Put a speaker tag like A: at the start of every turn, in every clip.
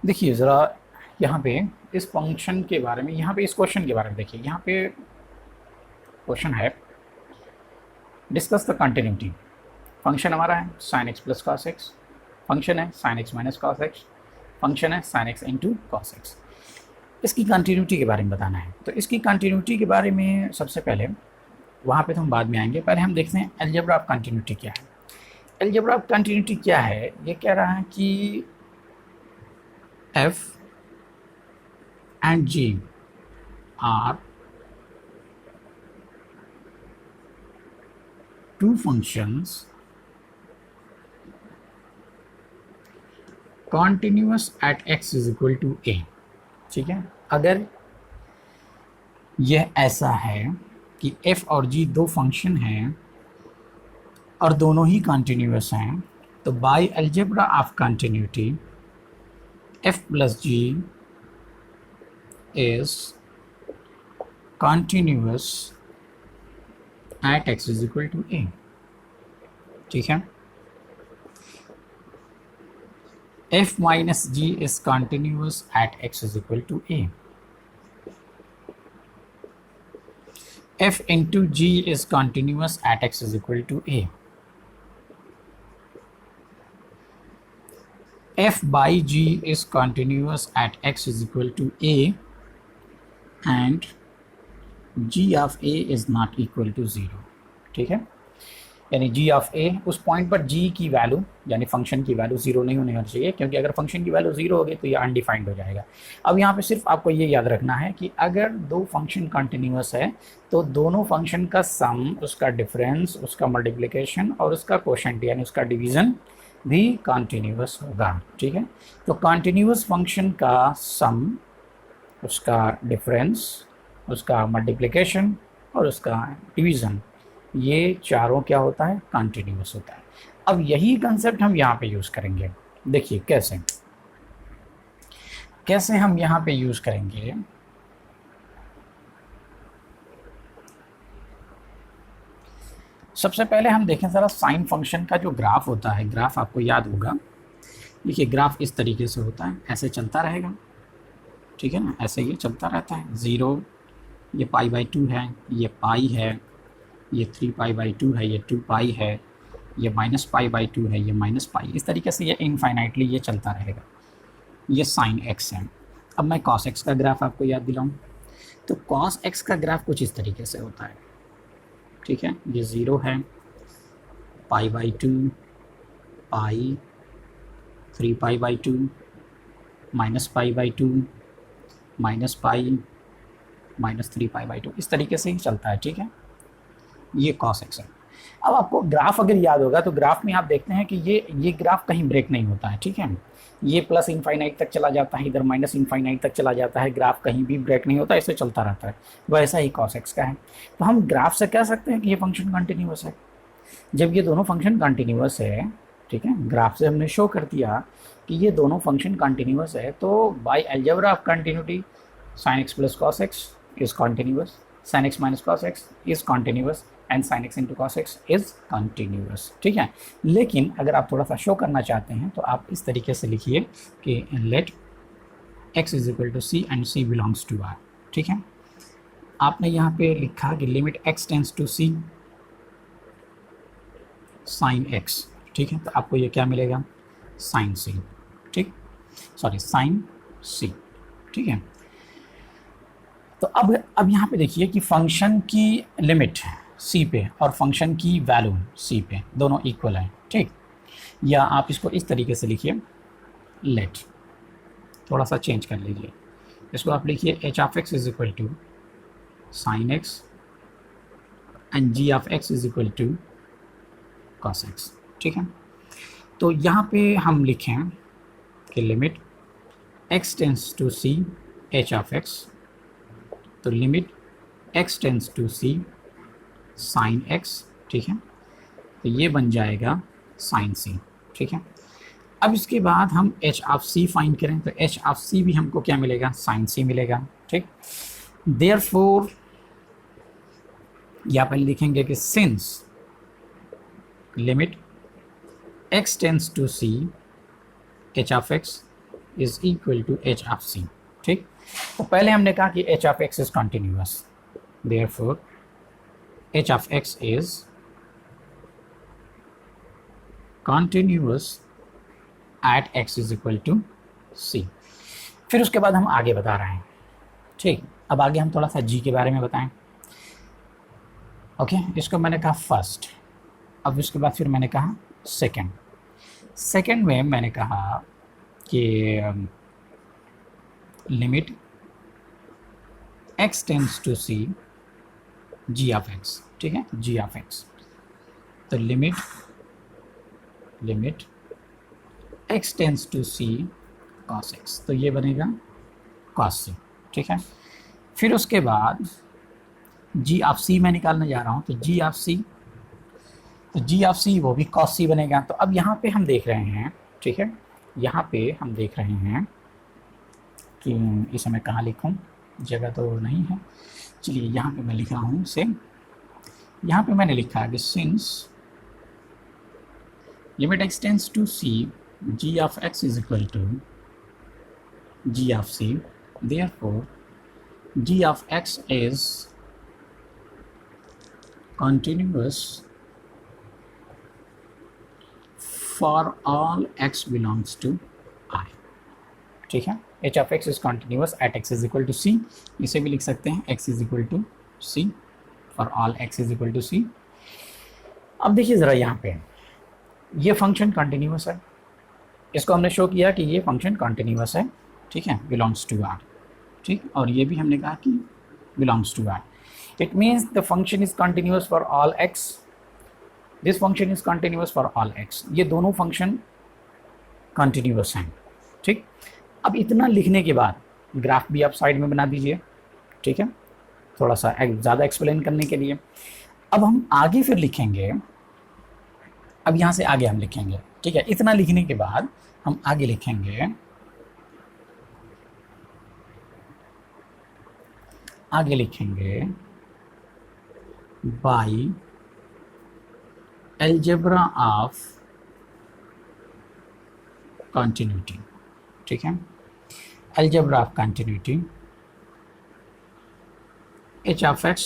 A: देखिए ज़रा यहाँ पे इस फंक्शन के बारे में, यहाँ पे इस क्वेश्चन के बारे में देखिए। यहाँ पे क्वेश्चन है डिस्कस द कंटिन्यूटी। फंक्शन हमारा है sin x plus cos x, function है sin x minus cos x, function है sin x into cos x. इसकी कंटिन्यूटी के बारे में बताना है। तो इसकी कंटिन्यूटी के बारे में सबसे पहले, वहाँ पे तो हम बाद में आएंगे, पहले हम देखते हैं अलजेब्रा ऑफ कंटिन्यूटी क्या है। अलजेब्रा ऑफ कंटिन्यूटी क्या है, ये कह रहा है कि f and g are two functions continuous at x is equal to a। ठीक है, अगर यह ऐसा है कि f और g दो फंक्शन हैं और दोनों ही कंटिन्यूस हैं, तो by algebra of continuity f plus g is continuous at x is equal to a। ठीक है, f minus g is continuous at x is equal to a। f into g is continuous at x is equal to a। f by g is continuous at x is equal to a and g of a is not equal to 0। ठीक है, यानी g of a उस point पर g की value यानी function की value 0 नहीं होनी चाहिए, क्योंकि अगर फंक्शन की वैल्यू 0 होगी तो ये अनडिफाइंड हो जाएगा। अब यहाँ पे सिर्फ आपको ये याद रखना है कि अगर दो फंक्शन कंटिन्यूस है तो दोनों फंक्शन का सम, उसका डिफरेंस, उसका मल्टीप्लिकेशन और उसका कोशेंट यानी उसका डिवीज़न भी कंटिन्यूस होगा। ठीक है, तो कंटिन्यूस फंक्शन का सम, उसका डिफरेंस, उसका मल्टीप्लिकेशन और उसका डिवीज़न, ये चारों क्या होता है, कंटिन्यूस होता है। अब यही कंसेप्ट हम यहाँ पे यूज़ करेंगे। देखिए कैसे कैसे हम यहाँ पे यूज़ करेंगे। सबसे पहले हम देखें ज़रा साइन फंक्शन का जो ग्राफ होता है, ग्राफ आपको याद होगा। देखिए ग्राफ इस तरीके से होता है, ऐसे चलता रहेगा। ठीक है ना, ऐसे ये चलता रहता है। 0 ये π/2 है, ये पाई है, ये 3π/2 है, ये 2π है, ये -π/2 है, ये -π। इस तरीके से ये इनफाइनाइटली ये चलता रहेगा। ये sin x है। अब मैं cos x का ग्राफ आपको याद दिलाऊं, तो cos x का ग्राफ कुछ इस तरीके से होता है। ठीक है, ये 0 है, π/2, पाई, 3π/2, -π/2, -π, -3π/2, इस तरीके से ही चलता है। ठीक है, ये cos x है। अब आपको ग्राफ अगर याद होगा तो ग्राफ में आप देखते हैं कि ये ग्राफ कहीं ब्रेक नहीं होता है। ठीक है, ये प्लस इनफाइनाइट तक चला जाता है, इधर माइनस इनफाइनाइट तक चला जाता है, ग्राफ कहीं भी ब्रेक नहीं होता, ऐसे चलता रहता है। वैसा ही cos x का है। तो हम ग्राफ से कह सकते हैं कि ये फंक्शन कंटिन्यूस है। जब ये दोनों फंक्शन कंटिन्यूस है, ठीक है, ग्राफ से हमने शो कर दिया कि ये दोनों फंक्शन कंटिन्यूस है, तो by algebra of continuity sin x plus cos x is continuous, sin x minus cos x is continuous and sin x into cos x is continuous। ठीक है, लेकिन अगर आप थोड़ा सा शो करना चाहते हैं तो आप इस तरीके से लिखिए कि let x is equal to c and c belongs to r। ठीक है, आपने यहाँ पे लिखा कि limit x tends to c sin x। ठीक है, तो आपको ये क्या मिलेगा, sin c। ठीक, सॉरी sin c। ठीक है, तो अब यहाँ पे देखिए कि फंक्शन की लिमिट c पे और फंक्शन की वैल्यू c पे दोनों इक्वल है। ठीक, या आप इसको इस तरीके से लिखिए, लेट, थोड़ा सा चेंज कर लीजिए इसको, आप लिखिए h of x is equal to sine x and g of x is equal to cos x। ठीक है, तो यहाँ पे हम लिखें कि limit x tends to c h of x, तो limit x tends to c sine x। ठीक है, तो ये बन जाएगा साइन c। ठीक है, अब इसके बाद हम h ऑफ c फाइंड करें, तो h ऑफ c भी हमको क्या मिलेगा, साइन c मिलेगा। ठीक, देयरफॉर यहाँ पर लिखेंगे कि since limit x tends to c h of x is equal to H of C. ठीक, तो पहले हमने कहा कि H of x is continuous, therefore H of x is continuous at X is equal to C. फिर उसके बाद हम आगे बता रहे हैं। ठीक, अब आगे हम थोड़ा सा जी के बारे में बताएं। ओके, इसको मैंने कहा फर्स्ट, अब उसके बाद फिर मैंने कहा सेकंड। सेकंड में मैंने कहा कि limit x tends to c g of x. ठीक है, जी ऑफ एक्स, तो limit x tends to c cos x, तो ये बनेगा cos c। ठीक है, फिर उसके बाद g ऑफ c मैं निकालने जा रहा हूँ, तो g ऑफ c, तो g ऑफ c वो भी cos c बनेगा। तो अब यहाँ पे हम देख रहे हैं, ठीक है, यहाँ पे हम देख रहे हैं कि इसे मैं कहाँ लिखूँ, जगह तो नहीं है। चलिए यहाँ पे मैं लिख रहा हूँ इसे, यहाँ पे मैंने लिखा है कि since limit x tends to c g of x is equal to g of c, therefore g of x is continuous for all x belongs to I। ठीक है, h of x is continuous at x is equal to c, इसे भी लिख सकते हैं x is equal to c for all x is equal to c। अब देखिए ज़रा यहाँ पे ये फंक्शन कंटिन्यूस है, इसको हमने शो किया कि ये फंक्शन कंटिन्यूस है। ठीक है, बिलोंग्स टू आर। ठीक, और ये भी हमने कहा कि belongs to R. It means the function is continuous for all x, this function is continuous for all x, ये दोनों फंक्शन कंटिन्यूस हैं। ठीक, अब इतना लिखने के बाद ग्राफ भी आप साइड में बना दीजिए। ठीक है, थोड़ा सा ज़्यादा एक्सप्लेन करने के लिए। अब हम आगे फिर लिखेंगे, अब यहाँ से आगे हम लिखेंगे। ठीक है, इतना लिखने के बाद हम आगे लिखेंगे, आगे लिखेंगे बाई अलजेब्रा ऑफ कंटिन्यूटी। ठीक है, algebra of continuity h of x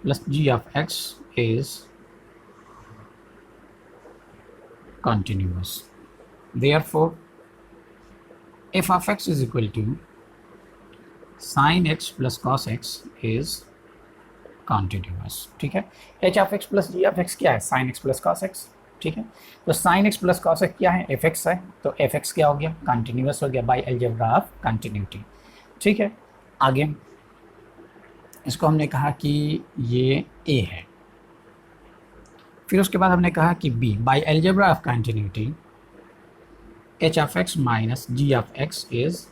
A: plus g of x is continuous, therefore f of x is equal to sin x plus cos x is continuous। ठीक है, h of x plus g of x क्या है, sin x plus cos x। ठीक है, तो sin x plus cos x क्या है, fx है, तो fx क्या हो गया, कंटिन्यूस हो गया बाय अलजेब्रा ऑफ कंटिन्यूटी। ठीक है, आगे इसको हमने कहा कि ये a है, फिर उसके बाद हमने कहा कि b by algebra of continuity h of x माइनस g of x is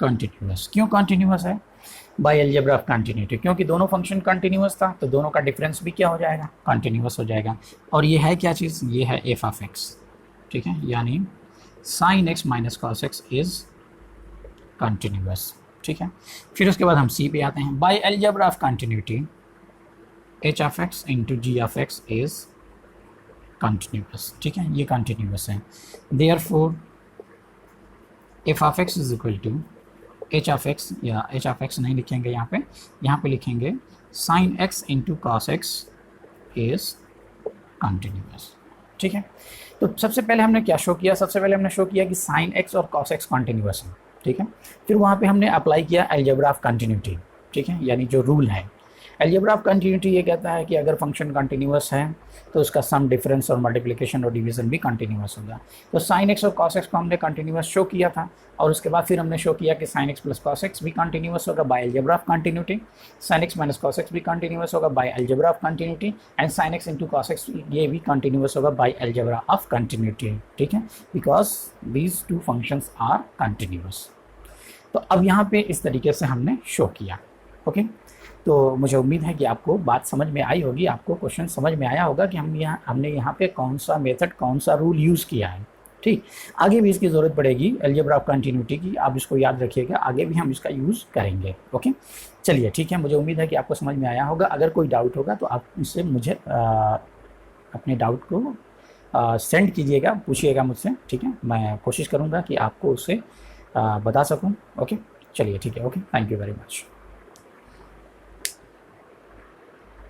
A: continuous. क्यों कंटिन्यूस है, बाय अलजेब्रा ऑफ कंटिन्यूटी, क्योंकि दोनों फंक्शन कंटिन्यूस था, तो दोनों का डिफरेंस भी क्या हो जाएगा, कंटिन्यूस हो जाएगा। और ये है क्या चीज़, ये है f of x। ठीक है, यानी sin x minus cos x is continuous. ठीक है, फिर उसके बाद हम c पे आते हैं, by algebra of continuity h of x into g of x is continuous. ठीक है, ये कंटिन्यूस है, therefore f of x is equal to h of x, या h of x नहीं लिखेंगे यहाँ पे लिखेंगे sin x into cos x is continuous. ठीक है, तो सबसे पहले हमने क्या शो किया, सबसे पहले हमने शो किया कि sin x और cos x कंटिन्यूस है। ठीक है, फिर वहाँ पे हमने अप्लाई किया अलजेब्रा ऑफ कंटिन्यूटी। ठीक है, यानी जो रूल है अलजेब्रा ऑफ कंटिन्यूटी ये कहता है कि अगर फंक्शन कंटिन्यूस है तो उसका सम, डिफरेंस और मल्टीप्लिकेशन और डिवीजन भी कंटिन्यूस होगा। तो sin x और cos x को हमने कंटिन्यूस शो किया था, और उसके बाद फिर हमने शो किया कि sin x plus cos x भी कंटिन्यूस होगा by algebra of continuity, sin x minus cos x भी कंटिन्यूस होगा by algebra of continuity, and sin x into cos x ये भी कंटिन्यूस होगा बाय अलजेब्रा ऑफ कंटिन्यूटी। ठीक है, because these two functions are continuous. तो अब यहाँ पे इस तरीके से हमने शो किया। ओके, तो मुझे उम्मीद है कि आपको बात समझ में आई होगी, आपको क्वेश्चन समझ में आया होगा कि हमने यहाँ पे कौन सा मेथड, कौन सा रूल यूज़ किया है। ठीक, आगे भी इसकी ज़रूरत पड़ेगी अलजेब्रा ऑफ कंटिन्यूटी की, आप इसको याद रखिएगा, आगे भी हम इसका यूज़ करेंगे। ओके, चलिए ठीक है, मुझे उम्मीद है कि आपको समझ में आया होगा। अगर कोई डाउट होगा तो आप इससे मुझे अपने डाउट को सेंड कीजिएगा, पूछिएगा मुझसे, ठीक है। मैं कोशिश करूँगा कि आपको उससे बता सकूँ। ओके, चलिए ठीक है, okay, thank you very much.